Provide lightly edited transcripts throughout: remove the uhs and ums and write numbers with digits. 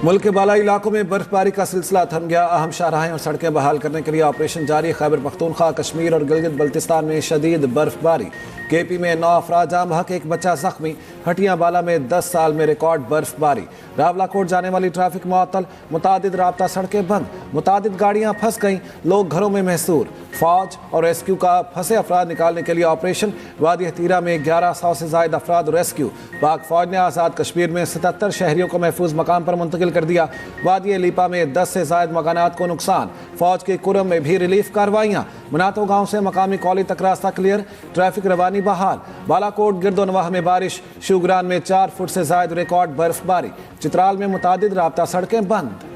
मुल्क के बालाई इलाकों में बर्फबारी का सिलसिला थम गया। अहम शाहराहें और सड़कें बहाल करने के लिए ऑपरेशन जारी। खैबर पख्तूनख्वा, कश्मीर और गिलगित बल्तिस्तान में शदीद बर्फबारी। केपी में 9 अफराद जाम बहक, 1 बच्चा जख्मी। हटिया बाला में 10 साल में रिकॉर्ड बर्फबारी। रावलाकोट जाने वाली ट्रैफिक मुअत्तल, मुतादिद राब्ता सड़कें बंद, मुतादिद गाड़ियां फंस गईं, लोग घरों में महसूर। फौज और रेस्क्यू का फंसे अफराद निकालने के लिए ऑपरेशन। वादी हतीरा में 1100 से ज्यादा अफराद रेस्क्यू। पाक फौज ने आज़ाद कश्मीर में 77 शहरियों को महफूज मकाम पर मुंतकिल कर दिया। वादी लीपा में 10 से ज्यादा मकानात को नुकसान। फौज के कुरम में भी रिलीफ कार्रवाइयां। मनातो गांव से मकामी कॉलेज तक रास्ता क्लियर, ट्रैफिक रवानी बहाल। बालाकोट गिरदोनवाह में बारिश। शुगरान में 4 फुट से ज्यादा रिकॉर्ड बर्फबारी। चित्राल में मुतादिद राब्ता सड़कें बंद।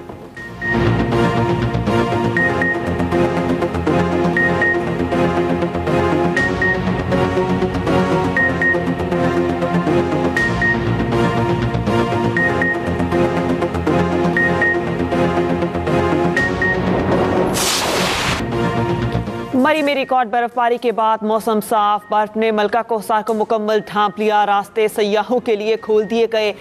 मरी में रिकॉर्ड बर्फबारी के बाद मौसम साफ। बर्फ ने मलका कोहसार को मुकम्मल ढांप लिया। रास्ते सयाहों के लिए खोल दिए गए।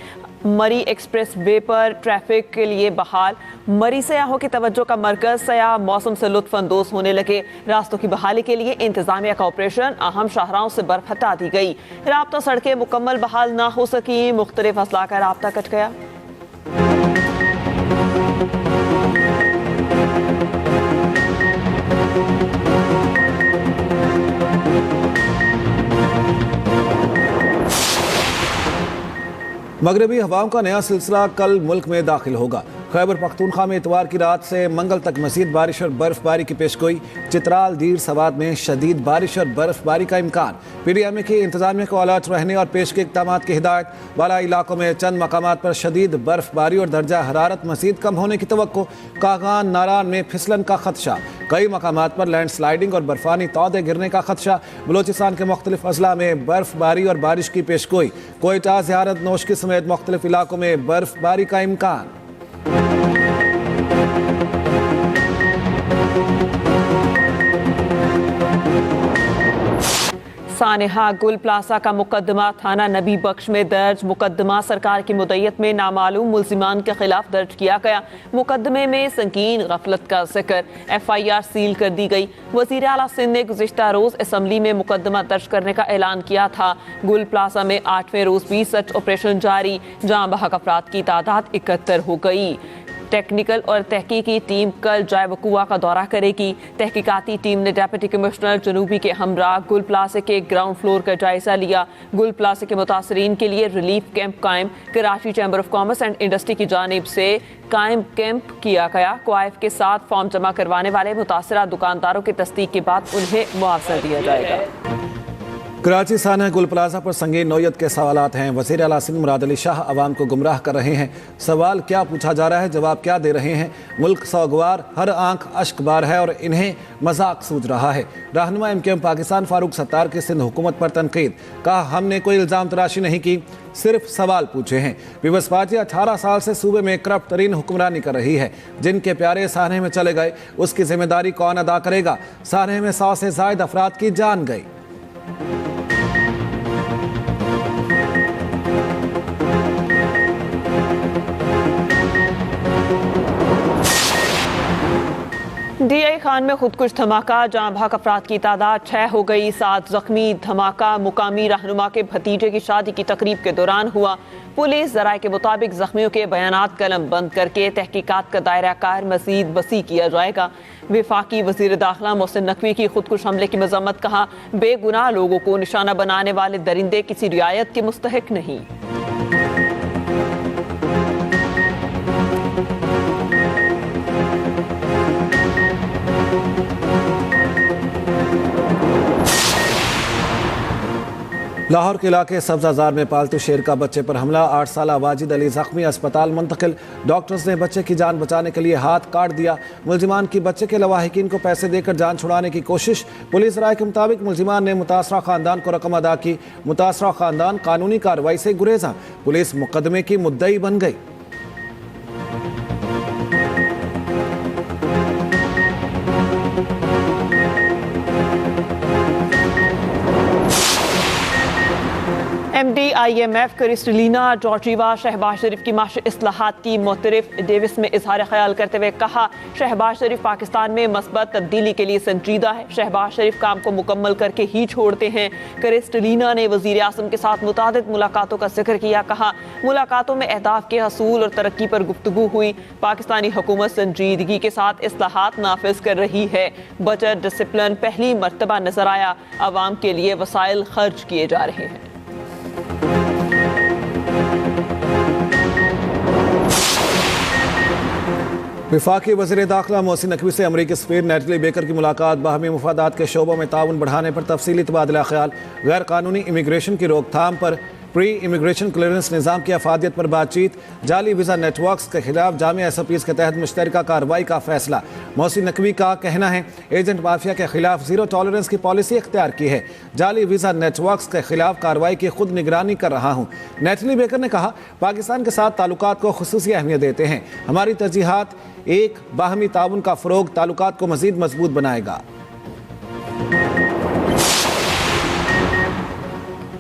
मरी एक्सप्रेस वे पर ट्रैफिक के लिए बहाल। मरी सयाहों की तवज्जो का मरकज। सयाह मौसम से लुत्फ अंदोज होने लगे। रास्तों की बहाली के लिए इंतजामिया का ऑपरेशन। अहम शाहराहों से बर्फ हटा दी गई। राब्ता सड़कें मुकम्मल बहाल ना हो सकी। मुख्तलिफ अजला का राब्ता कट गया। मगरबी हवाओं का नया सिलसिला कल मुल्क में दाखिल होगा। खैबर पख्तूनख्वा में इतवार की रात से मंगल तक मजीद बारिश और बर्फबारी की पेशगोई। चित्राल, दीर सवाद में शदीद बारिश और बर्फबारी का इम्कान। PDMA की इंतजामिया को अलर्ट रहने और पेश के इक़दामात की हिदायत। बाला इलाकों में चंद मकामात पर शदीद बर्फबारी और दर्जा हरारत मजीद कम होने की तवक्को। कागान, नारान में फिसलन का खदशा। कई मकामात पर लैंड स्लाइडिंग और बर्फानी तौदे गिरने का खदशा। बलोचिस्तान के मुख्तलिफ अजला में बर्फबारी और बारिश की पेशगोई। कोयटा, ज़ियारत, नौशकी समेत मुख्तलिफ इलाकों में बर्फबारी का इम्कान। सानेहा गुल प्लाजा का मुकदमा थाना नबी बख्श में दर्ज। मुकदमा सरकार की मुद्दत में नामालूम मुल्जिमान के खिलाफ दर्ज किया गया। मुकदमे में संगीन गफलत का जिक्र। FIR सील कर दी गई। वज़ीर आला सिंध ने गुज़िश्ता रोज असम्बली में मुकदमा दर्ज करने का ऐलान किया था। गुल प्लाजा में 8वें रोज भी सर्च ऑपरेशन जारी। जहां बहक अफराद की तादाद 71 हो गई। टेक्निकल और तहकीकी टीम कल जाय वकुआ का दौरा करेगी। तहकीकाती टीम ने डेप्यूटी कमिश्नर जनूबी के हमरा गुल प्लाजा के ग्राउंड फ्लोर का जायजा लिया। गुल प्लाजा के मुतासरीन के लिए रिलीफ कैंप कायम। Karachi chamber of commerce and industry की जानिब से कायम कैंप किया गया। क्वाइफ के साथ फॉर्म जमा करवाने वाले मुतासरा दुकानदारों की तस्दीक के बाद उन्हें मुआवजा दिया जाएगा। कराची साना गुल प्लाजा पर संगीन नौयत के सवालात हैं। वज़ीर आला सिंध मुराद अली शाह अवाम को गुमराह कर रहे हैं। सवाल क्या पूछा जा रहा है, जवाब क्या दे रहे हैं। मुल्क सौगवार, हर आंख अश्कबार है और इन्हें मजाक सूझ रहा है। रहनुमा MKM पाकिस्तान फारूक सत्तार की सिंध हुकूमत पर तनकीद। कहा, हमने कोई इल्ज़ाम तराशी नहीं की, सिर्फ सवाल पूछे हैं। पीपल्स पार्टी 18 साल से सूबे में करप्ट तरीन हुक्मरानी कर रही है। जिनके प्यारे साने में चले गए, उसकी जिम्मेदारी कौन अदा करेगा। साने में 100 से ज्यादा अफराद की जान गई। DI खान में खुदकुश धमाका। जहां बहक अफराद की तादाद 6 हो गई, 7 जख्मी। धमाका मुकामी रहनुमा के भतीजे की शादी की तकरीब के दौरान हुआ। पुलिस ज़राए के मुताबिक जख्मियों के बयानात कलम बंद करके तहकीकात का दायरा कार मज़ीद वसी किया जाएगा। वफाकी वज़ीर दाखिला मोहसिन नकवी की खुदकुश हमले की मजम्मत। कहा, बेगुनाह लोगों को निशाना बनाने वाले दरिंदे किसी रियायत के मुस्तहिक नहीं। लाहौर के इलाके सब्जाजार में पालतू शेर का बच्चे पर हमला। 8 साल वाजिद अली जख्मी, अस्पताल मुंतकिल। डॉक्टर्स ने बच्चे की जान बचाने के लिए हाथ काट दिया। मुल्जिमान की बच्चे के लवाहिकीन को पैसे देकर जान छुड़ाने की कोशिश। पुलिस राय के मुताबिक मुल्जिमान ने मुतासरा खानदान को रकम अदा की। मुतासरा खानदान कानूनी कार्रवाई से गुरेजा। पुलिस मुकदमे की मुद्दई बन गई। MD-IMF क्रिस्टलिना जॉर्जीवा शहबाज शरीफ की माशी इस्लाहात की मोतरफ डेविस में इजहार ख्याल करते हुए कहा, शहबाज शरीफ पाकिस्तान में मस्बत तब्दीली के लिए संजीदा है। शहबाज शरीफ काम को मुकम्मल करके ही छोड़ते हैं। क्रिस्टलिना ने वज़ीर आज़म के साथ मुतादिद मुलाकातों का जिक्र किया। कहा, मुलाकातों में अहदाफ के हसूल और तरक्की पर गुफ्तगू हुई। पाकिस्तानी हुकूमत संजीदगी के साथ इस्लाहात नाफिज कर रही है। बजट डिसिप्लिन पहली मरतबा नजर आया। आवाम के लिए वसाइल खर्च किए जा रहे हैं। वफाकी वज़ीर दाखिला मोहसिन नकवी से अमरीकी सफ़ीर नेटली बेकर की मुलाकात। बाहमी मुफादात के शोबों में ताउन बढ़ाने पर तफसीली तबादला ख्याल। गैर कानूनी इमिग्रेशन की रोकथाम पर प्री इमिग्रेशन क्लियरेंस निज़ाम की अफादियत पर बातचीत। जाली वीज़ा नेटवर्क्स के खिलाफ जामिया SOPs के तहत मुश्तरका कार्रवाई का फैसला। मोहसिन नकवी का कहना है, एजेंट माफिया के खिलाफ ज़ीरो टॉलरेंस की पॉलिसी इख्तियार की है। जाली वीज़ा नेटवर्क्स के खिलाफ कार्रवाई की खुद निगरानी कर रहा हूँ। नेटली बेकर ने कहा, पाकिस्तान के साथ ताल्लुकात को खुसूसी अहमियत देते हैं। हमारी तरजीहात एक बाहमी ताउन का फ़रोग ताल्लुकात को मज़ीद मजबूत बनाएगा।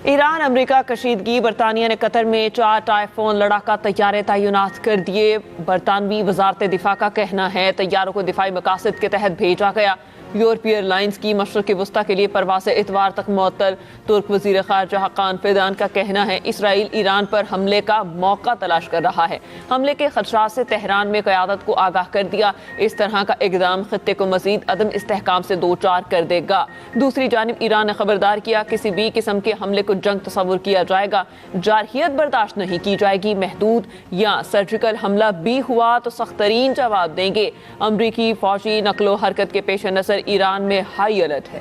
ईरान अमेरिका कशीदगी। बरतानिया ने कतर में 4 टाइफोन लड़ाका तैयारे तैनात कर दिए। बरतानवी वजारत दिफा का कहना है, तैयारों को दिफाई मकासद के तहत भेजा गया। यूरोपीय एयरलाइंस की मशरक़ी वस्ता के लिए परवाज़ इतवार तक मुअत्तल। तुर्क वज़ीर ख़ारजा हक़ान फ़िदान का कहना है, इसराइल ईरान पर हमले का मौका तलाश कर रहा है। हमले के खदशात से तेहरान में क़यादत को आगाह कर दिया। इस तरह का इक़दाम ख़ित्ते को मज़ीद अदम इस्तेहकाम से दो चार कर देगा। दूसरी जानिब ईरान ने खबरदार किया, किसी भी किस्म के हमले को जंग तस्वुर किया जाएगा। जारहियत बर्दाश्त नहीं की जाएगी। महदूद या सर्जिकल हमला भी हुआ तो सख्त तरीन जवाब देंगे। अमरीकी फ़ौजी नकलो हरकत के पेश नज़र ईरान में हाई अलर्ट है।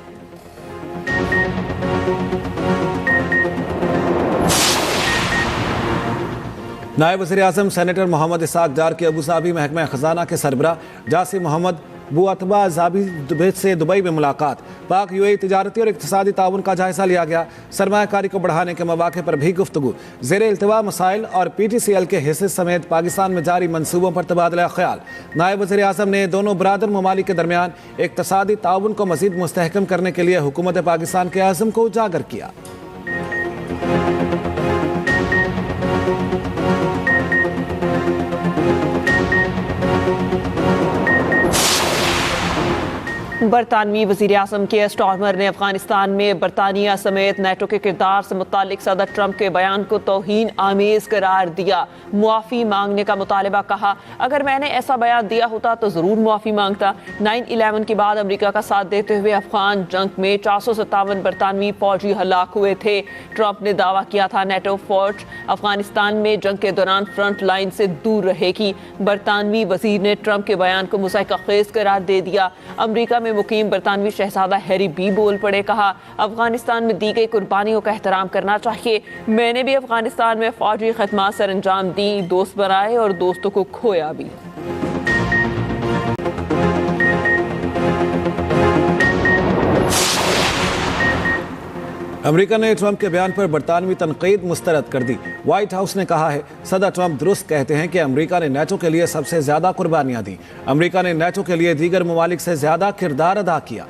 नायब वज़ीर आज़म सेनेटर मोहम्मद इसाक डार के अबूधाबी महकमा खजाना के सरबरा जासिम मोहम्मद बुअतबा जाबी से दुबई में मुलाकात। पाक UAE तिजारती और इक़्तिसादी ताउन का जायजा लिया गया। सरमायाकारी को बढ़ाने के मौक़े पर भी गुफ्तगू। ज़ेरे इल्तिवा मसाइल और PTCL के हिस्से समेत पाकिस्तान में जारी मनसूबों पर तबादला ख्याल। नायब वज़ीर आज़म ने दोनों बरादर ममालिक के दरमियान इक़्तिसादी ताउन को मज़ीद मुस्तहकम करने के लिए हुकूमत पाकिस्तान के आज़म को उजागर किया। बरतानवी वज़ीर आज़म के स्टॉर्मर ने अफगानिस्तान में बरतानिया समेत नेटो के किरदार से मुतालिक सदर ट्रंप के बयान को तौहीन आमेज़ करार दिया। मुआफ़ी मांगने का मुतालबा। कहा, अगर मैंने ऐसा बयान दिया होता तो ज़रूर मुआफ़ी मांगता। 9/11 के बाद अमेरिका का साथ देते हुए अफगान जंग में 457 बरतानवी फ़ौजी हलाक हुए थे। ट्रंप ने दावा किया था, नेटो फ़ौज अफगानिस्तान में जंग के दौरान फ्रंट लाइन से दूर रहेगी। बरतानवी वज़ीर ने ट्रंप के बयान को मुज़ाहिक़ाखेज़ करार दे दिया। अमेरिका में मुकीम बरतानवी शहजादा हैरी भी बोल पड़े। कहा, अफगानिस्तान में दी गई कुर्बानियों का एहतराम करना चाहिए। मैंने भी अफगानिस्तान में फौजी खदमात सर अंजाम दी, दोस्त बनाए और दोस्तों को खोया भी। अमेरिका ने ट्रंप के बयान पर बरतानवी तनकीद मुस्तरद कर दी। व्हाइट हाउस ने कहा है, सदर ट्रंप दुरुस्त कहते हैं कि अमेरिका ने नेटो के लिए सबसे ज्यादा कुर्बानियां दी। अमेरिका ने नेटो के लिए दीगर ममालिक से ज्यादा किरदार अदा किया।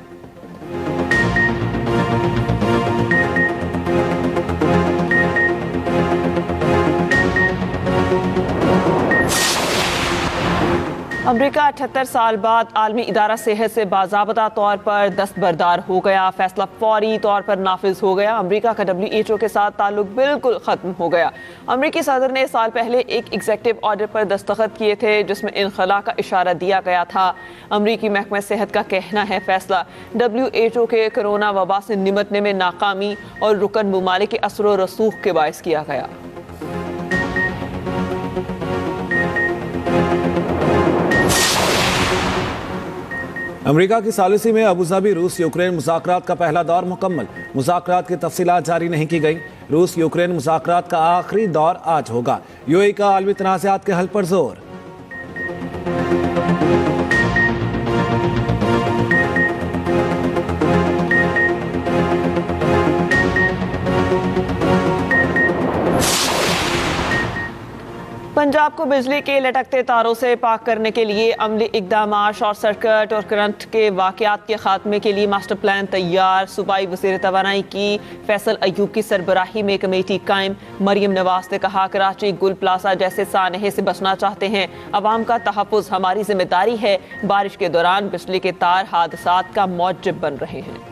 अमेरिका 78 साल बाद आलमी इदारा सेहत से बाज़ाबता तौर पर दस्तबरदार हो गया। फैसला फौरी तौर पर नाफिज हो गया। अमेरिका का WHO के साथ ताल्लुक बिल्कुल ख़त्म हो गया। अमेरिकी सदर ने साल पहले एक एग्जीक्यूटिव ऑर्डर पर दस्तखत किए थे जिसमें इनखला का इशारा दिया गया था। अमेरिकी महकमा सेहत का कहना है, फैसला WHO के कोरोना वबा से निमटने में नाकामी और रुकन ममालिक के असर व रसूख के बायस किया गया। अमेरिका की सालिसी में अबूधाबी रूस यूक्रेन मुज़ाकरात का पहला दौर मुकम्मल। मुज़ाकरात की तफसीलात जारी नहीं की गई। रूस यूक्रेन मुज़ाकरात का आखिरी दौर आज होगा। UAE का आलमी तनाज़ात के हल पर जोर। पंजाब को बिजली के लटकते तारों से पाक करने के लिए अमली इकदाम, शॉर्ट सर्किट और करंट के वाकयात के खात्मे के लिए मास्टर प्लान तैयार। सूबाई वज़ीर तवानाई की फैसल अयूब की सरबराही में कमेटी कायम। मरियम नवाज ने कहा, कराची गुल प्लाजा जैसे सानहे से बचना चाहते हैं, अवाम का तहफ़्फ़ुज़ हमारी जिम्मेदारी है। बारिश के दौरान बिजली के तार हादसात का मौजब बन रहे हैं।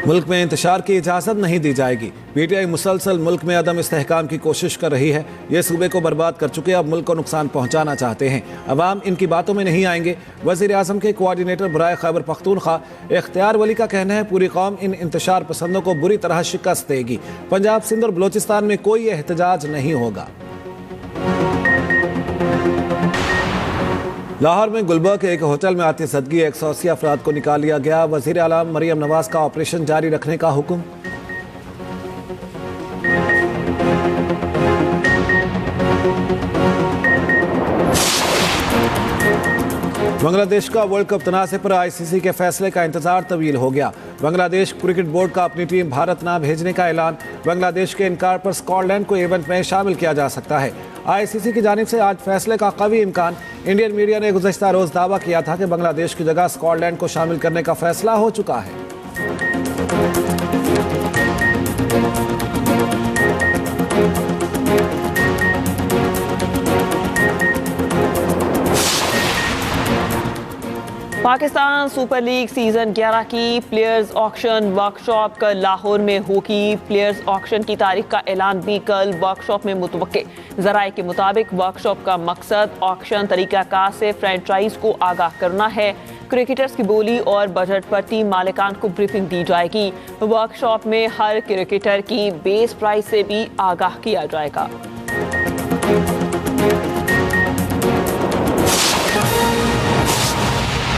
मुल्क में इंतशार की इजाज़त नहीं दी जाएगी। पीटीआई मुसलसल मुल्क में अदम इस्तेहकाम की कोशिश कर रही है। ये सूबे को बर्बाद कर चुके, अब मुल्क को नुकसान पहुंचाना चाहते हैं। अवाम इनकी बातों में नहीं आएंगे। वज़ीर आज़म के कोऑर्डिनेटर बराए खैबर पख्तूनख्वा इख्तियार वली का कहना है, पूरी कौम इन इंतशार पसंदों को बुरी तरह शिकस्त देगी। पंजाब, सिंध और बलोचिस्तान में कोई एहतजाज नहीं होगा। लाहौर में गुलबर्ग के एक होटल में आतिशबाजी 180 अफराद को निकाल लिया गया। वज़ीर आला मरियम नवाज का ऑपरेशन जारी रखने का हुक्म। बांग्लादेश का वर्ल्ड कप तनाज़े पर आईसीसी के फैसले का इंतजार तवील हो गया। बांग्लादेश क्रिकेट बोर्ड का अपनी टीम भारत ना भेजने का ऐलान। बांग्लादेश के इनकार पर स्कॉटलैंड को इवेंट में शामिल किया जा सकता है। आईसीसी की जानिब से आज फैसले का कवी इम्कान। इंडियन मीडिया ने गुज़श्ता रोज़ दावा किया था कि बांग्लादेश की जगह स्कॉटलैंड को शामिल करने का फैसला हो चुका है। पाकिस्तान सुपर लीग सीजन 11 की प्लेयर्स ऑक्शन वर्कशॉप कल लाहौर में होगी। प्लेयर्स ऑक्शन की तारीख का ऐलान भी कल वर्कशॉप में मुतवक्के। ज़राए के मुताबिक वर्कशॉप का मकसद ऑक्शन तरीक़ाकार से फ्रेंचाइज को आगाह करना है। क्रिकेटर्स की बोली और बजट पर टीम मालिकान को ब्रीफिंग दी जाएगी। वर्कशॉप में हर क्रिकेटर की बेस प्राइस से भी आगाह किया जाएगा।